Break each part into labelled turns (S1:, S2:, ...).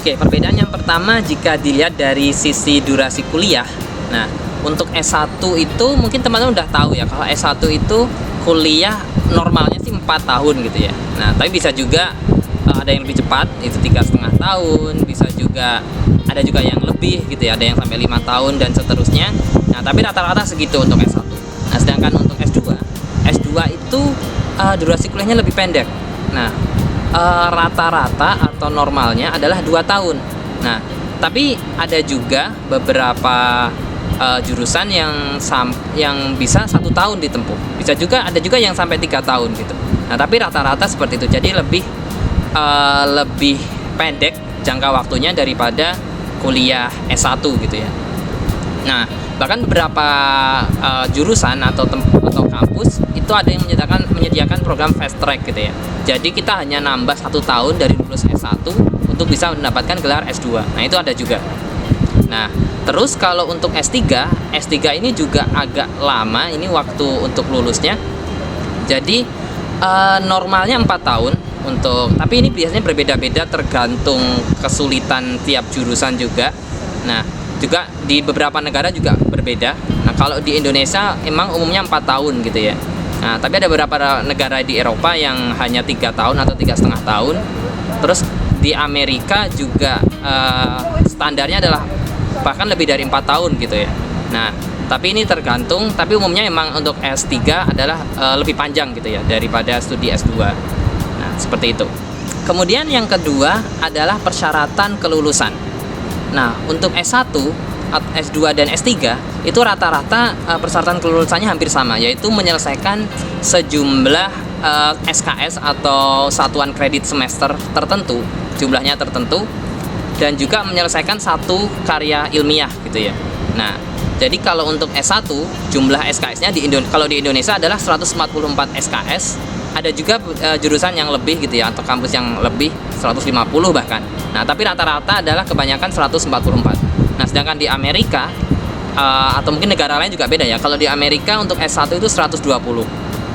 S1: Oke, perbedaan yang pertama jika dilihat dari sisi durasi kuliah. Nah, untuk S1 itu mungkin teman-teman udah tahu ya, kalau S1 itu kuliah normalnya sih 4 tahun gitu ya. Nah, tapi bisa juga ada yang lebih cepat, itu 3,5 tahun, bisa juga ada juga yang lebih gitu ya, ada yang sampai 5 tahun dan seterusnya. Nah, tapi rata-rata segitu untuk S1. Nah, sedangkan untuk S2 itu durasi kuliahnya lebih pendek. Nah, rata-rata atau normalnya adalah 2 tahun. Nah, tapi ada juga beberapa jurusan yang bisa 1 tahun ditempuh. Bisa juga ada juga yang sampai 3 tahun gitu. Nah, tapi rata-rata seperti itu. Jadi lebih pendek jangka waktunya daripada kuliah S1 gitu ya. Nah, bahkan beberapa jurusan atau kampus itu ada yang menyediakan program fast track gitu ya. Jadi kita hanya nambah 1 tahun dari lulus S1 untuk bisa mendapatkan gelar S2. Nah, itu ada juga. Nah, terus kalau untuk S3 ini juga agak lama ini waktu untuk lulusnya. Jadi normalnya 4 tahun tapi ini biasanya berbeda-beda tergantung kesulitan tiap jurusan juga. Nah, juga di beberapa negara juga berbeda. Nah, kalau di Indonesia emang umumnya 4 tahun gitu ya. Nah, tapi ada beberapa negara di Eropa yang hanya 3 tahun atau 3,5 tahun. Terus di Amerika juga standarnya adalah bahkan lebih dari 4 tahun gitu ya. Nah, tapi ini tergantung, tapi umumnya emang untuk S3 adalah lebih panjang gitu ya daripada studi S2. Nah, seperti itu. Kemudian yang kedua adalah persyaratan kelulusan. Nah, untuk S1, S2 dan S3 itu rata-rata persyaratan kelulusannya hampir sama, yaitu menyelesaikan sejumlah SKS atau satuan kredit semester tertentu, jumlahnya tertentu, dan juga menyelesaikan 1 karya ilmiah gitu ya. Nah, jadi kalau untuk S1 jumlah SKS-nya kalau di Indonesia adalah 144 SKS. Ada juga jurusan yang lebih gitu ya, atau kampus yang lebih 150 bahkan. Nah, tapi rata-rata adalah kebanyakan 144. Nah, sedangkan di Amerika atau mungkin negara lain juga beda ya. Kalau di Amerika untuk S1 itu 120.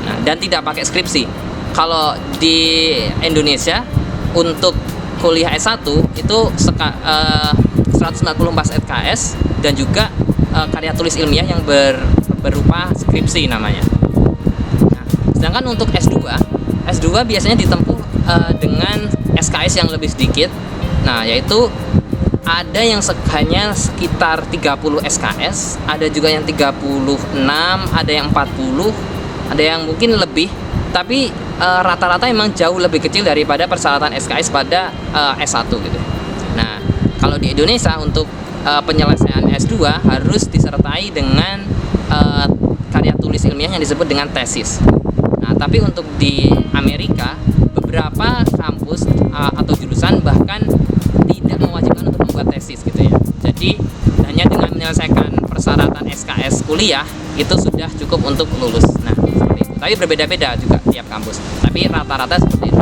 S1: Nah, dan tidak pakai skripsi. Kalau di Indonesia untuk kuliah S1 itu 194 SKS dan juga karya tulis ilmiah yang berupa skripsi namanya. Sedangkan untuk S2 biasanya ditempuh dengan SKS yang lebih sedikit. Nah, yaitu ada yang hanya sekitar 30 SKS, ada juga yang 36, ada yang 40, ada yang mungkin lebih. Tapi rata-rata emang jauh lebih kecil daripada persyaratan SKS pada S1 gitu. Nah, kalau di Indonesia untuk penyelesaian S2 harus disertai dengan karya tulis ilmiah yang disebut dengan tesis. Nah, tapi untuk di Amerika beberapa kampus atau jurusan bahkan tidak mewajibkan untuk membuat tesis gitu ya. Jadi hanya dengan menyelesaikan persyaratan SKS kuliah itu sudah cukup untuk lulus. Nah, seperti itu. Tapi berbeda-beda juga tiap kampus. Tapi rata-rata seperti itu.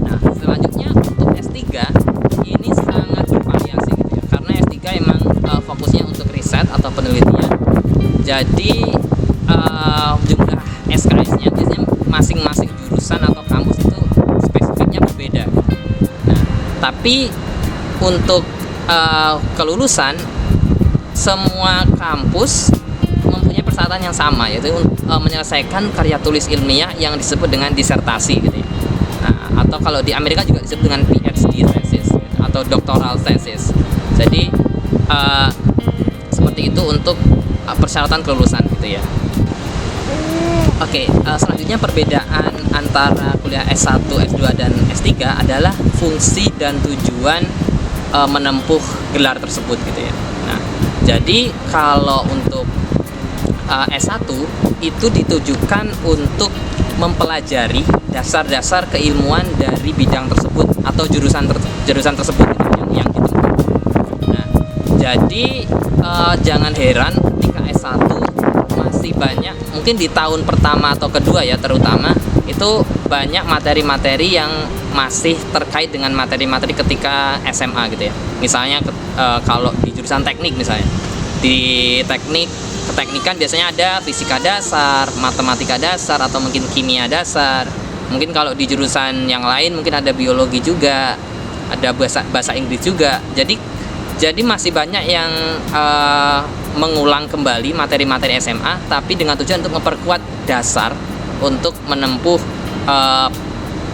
S1: Nah, selanjutnya untuk S3 ini sangat bervariasi gitu ya. Karena S3 emang fokusnya untuk riset atau penelitian. Jadi jumlah SKS-nya biasanya masing-masing jurusan atau kampus itu spesifiknya berbeda. Nah, tapi untuk kelulusan semua kampus mempunyai persyaratan yang sama, yaitu menyelesaikan karya tulis ilmiah yang disebut dengan disertasi gitu ya. Nah, atau kalau di Amerika juga disebut dengan PhD thesis atau doctoral thesis. Jadi seperti itu untuk persyaratan kelulusan gitu ya. Oke, selanjutnya perbedaan antara kuliah S1, S2, dan S3 adalah fungsi dan tujuan menempuh gelar tersebut gitu ya. Nah, jadi kalau untuk S1 itu ditujukan untuk mempelajari dasar-dasar keilmuan dari bidang tersebut atau jurusan tersebut gitu, yang ditempuh. Nah, jadi jangan heran ketika S1 masih banyak, mungkin di tahun pertama atau kedua ya terutama, itu banyak materi-materi yang masih terkait dengan materi-materi ketika SMA gitu ya. Misalnya kalau di jurusan teknik misalnya, di keteknikan biasanya ada fisika dasar, matematika dasar, atau mungkin kimia dasar. Mungkin kalau di jurusan yang lain mungkin ada biologi juga, ada bahasa Inggris juga. Jadi masih banyak yang mengulang kembali materi-materi SMA, tapi dengan tujuan untuk memperkuat dasar untuk menempuh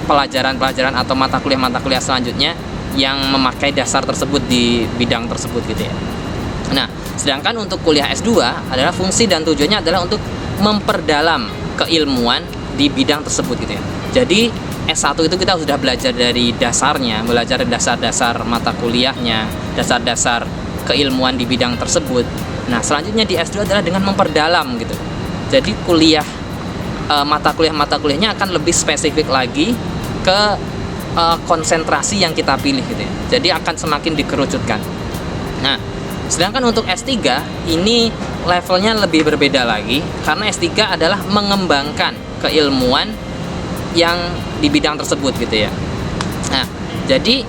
S1: pelajaran-pelajaran atau mata kuliah selanjutnya yang memakai dasar tersebut di bidang tersebut gitu ya. Nah, sedangkan untuk kuliah S2 adalah fungsi dan tujuannya adalah untuk memperdalam keilmuan di bidang tersebut gitu ya. Jadi S1 itu kita sudah belajar dari dasarnya, belajar dasar-dasar mata kuliahnya, dasar-dasar keilmuan di bidang tersebut. Nah, selanjutnya di S2 adalah dengan memperdalam gitu. Jadi mata kuliahnya akan lebih spesifik lagi ke konsentrasi yang kita pilih gitu ya. Jadi akan semakin dikerucutkan. Nah, sedangkan untuk S3 ini levelnya lebih berbeda lagi, karena S3 adalah mengembangkan keilmuan yang di bidang tersebut gitu ya. Nah, jadi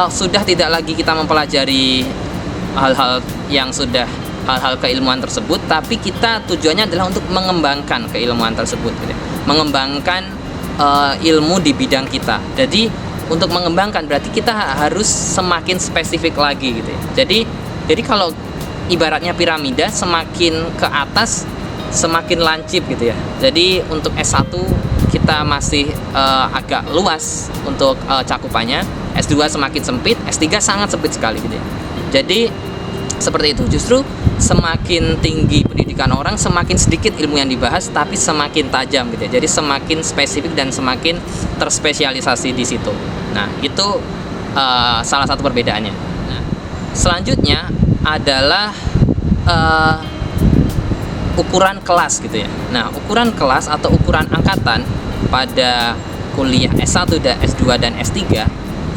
S1: sudah tidak lagi kita mempelajari hal-hal keilmuan tersebut, tapi kita tujuannya adalah untuk mengembangkan keilmuan tersebut gitu ya. Mengembangkan ilmu di bidang kita. Jadi untuk mengembangkan berarti kita harus semakin spesifik lagi gitu ya. Jadi kalau ibaratnya piramida, semakin ke atas semakin lancip gitu ya. Jadi untuk S1 kita masih agak luas untuk cakupannya, S2 semakin sempit, S3 sangat sempit sekali gitu ya. Jadi seperti itu, justru semakin tinggi pendidikan orang, semakin sedikit ilmu yang dibahas, tapi semakin tajam gitu ya. Jadi semakin spesifik dan semakin terspesialisasi di situ. Nah, itu salah satu perbedaannya. Nah, selanjutnya adalah ukuran kelas gitu ya. Nah, ukuran kelas atau ukuran angkatan pada kuliah S1 dan S2 dan S3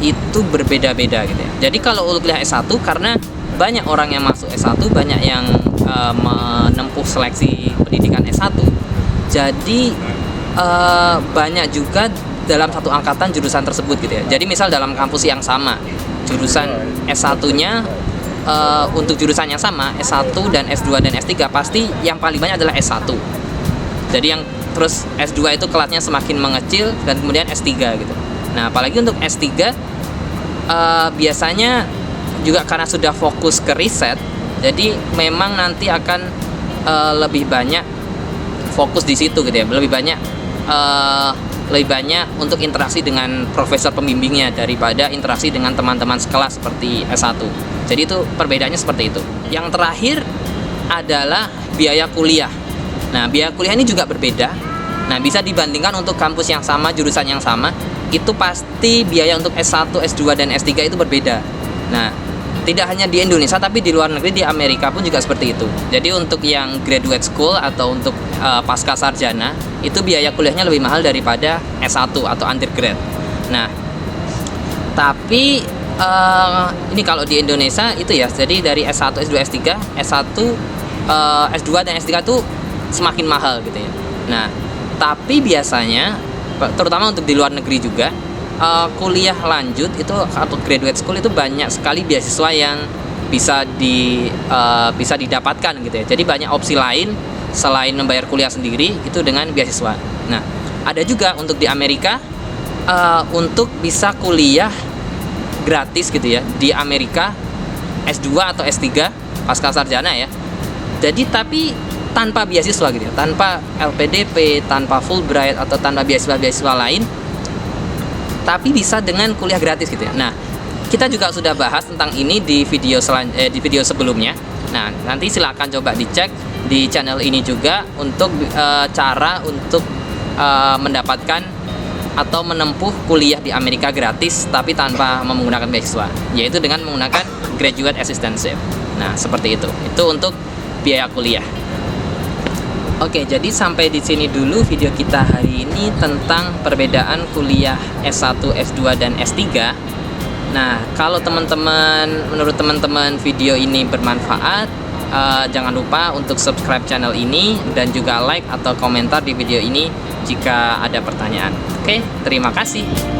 S1: itu berbeda-beda gitu ya. Jadi kalau kuliah S1, karena banyak orang yang masuk S1, banyak yang menempuh seleksi pendidikan S1, jadi banyak juga dalam satu angkatan jurusan tersebut gitu ya. Jadi misal dalam kampus yang sama, jurusan S1-nya untuk jurusan yang sama, S1 dan S2 dan S3, pasti yang paling banyak adalah S1. Jadi yang terus S2 itu kelasnya semakin mengecil, dan kemudian S3 gitu. Nah, apalagi untuk S3 biasanya juga karena sudah fokus ke riset, jadi memang nanti akan lebih banyak fokus di situ gitu ya. Lebih banyak untuk interaksi dengan profesor pembimbingnya daripada interaksi dengan teman-teman sekelas seperti S1. Jadi itu perbedaannya seperti itu. Yang terakhir adalah biaya kuliah. Nah, biaya kuliah ini juga berbeda. Nah, bisa dibandingkan untuk kampus yang sama, jurusan yang sama, itu pasti biaya untuk S1, S2, dan S3 itu berbeda. Nah, tidak hanya di Indonesia, tapi di luar negeri, di Amerika pun juga seperti itu. Jadi untuk yang graduate school atau untuk pasca sarjana, itu biaya kuliahnya lebih mahal daripada S1 atau undergrad. Nah, tapi ini kalau di Indonesia itu ya, jadi dari S1, S2, S3, S1, S2 dan S3 itu semakin mahal gitu ya. Nah, tapi biasanya terutama untuk di luar negeri juga, kuliah lanjut itu atau graduate school itu banyak sekali beasiswa yang bisa didapatkan gitu ya. Jadi banyak opsi lain selain membayar kuliah sendiri itu dengan beasiswa. Nah, ada juga untuk di Amerika untuk bisa kuliah gratis gitu ya di Amerika, S2 atau S3 pasca sarjana ya. Jadi tapi tanpa beasiswa gitu ya, tanpa LPDP, tanpa Fulbright atau tanpa beasiswa lain, tapi bisa dengan kuliah gratis gitu ya. Nah, kita juga sudah bahas tentang ini di video sebelumnya. Nah, nanti silakan coba dicek di channel ini juga untuk cara untuk mendapatkan atau menempuh kuliah di Amerika gratis tapi tanpa menggunakan beasiswa, yaitu dengan menggunakan graduate assistantship. Nah, seperti itu. Itu untuk biaya kuliah. Oke, jadi sampai di sini dulu video kita hari ini tentang perbedaan kuliah S1, S2, dan S3. Nah, kalau menurut teman-teman video ini bermanfaat, jangan lupa untuk subscribe channel ini dan juga like atau komentar di video ini jika ada pertanyaan. Oke, terima kasih.